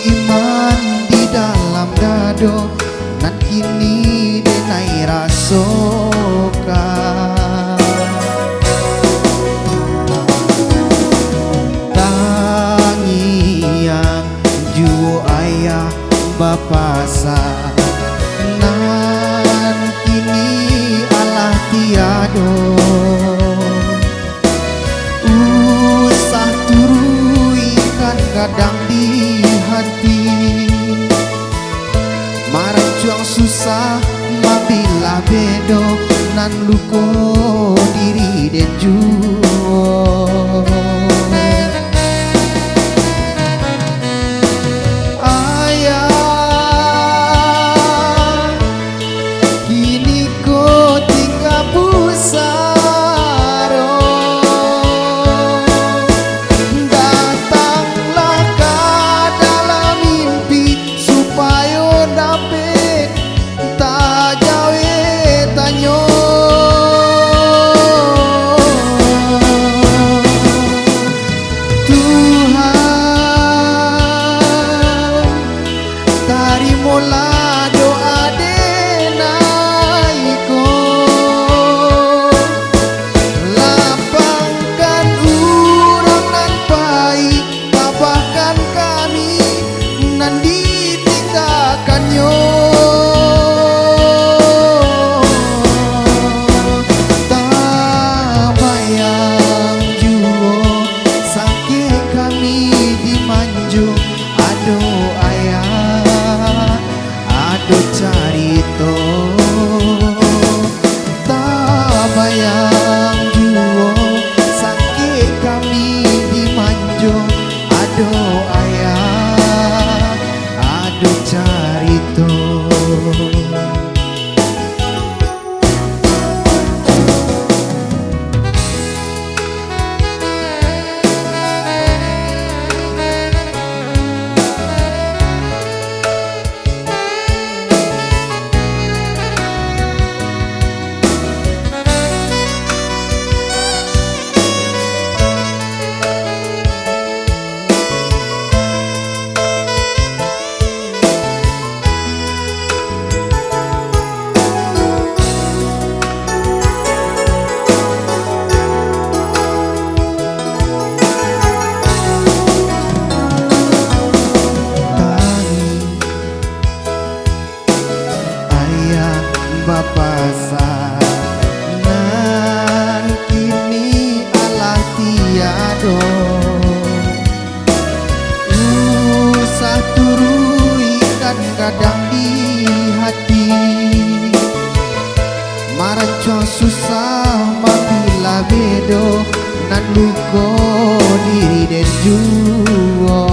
iman di dalam dado nan kini denai rasokan tangi yang juo ayah bapa sa nan kini Allah tiado usah turu ikan kadang di hati marang susah mabila bedo nan luko diri dan juo ayah kini ko tinggal pusaro datanglah ke dalam mimpi supaya dapat tak jawe tanyo Tuhan tarimolah doa denaiku lapangkan urang nan baik tabahkan kami nan ditinggalkannya tak bayang juo sakit kami dimanjung aduh ayah aduh carito tak bayang juo sakit kami dimanjung aduh ayah aduh carito Bapa sa nan kini Allah tiado usah turu ikan kadang di hati maraco susah mabila bedo nan luko diri dan juo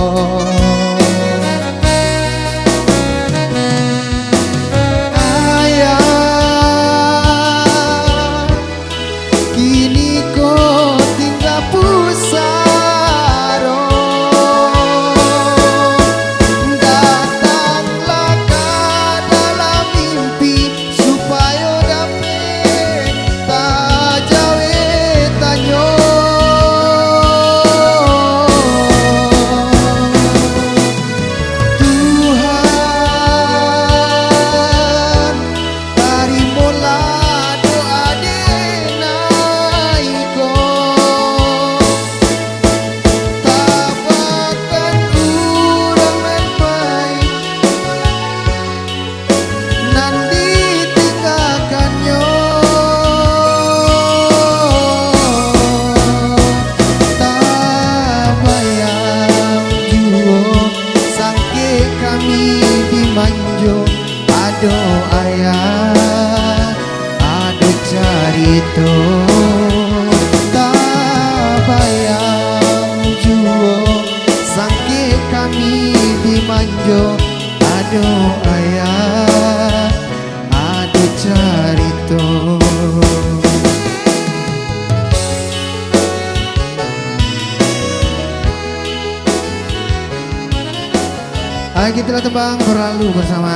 aduh ayah aduh carito tak bayang juo sakit kami dimanjo aduh ayah aduh carito gitulah tembang berlalu bersama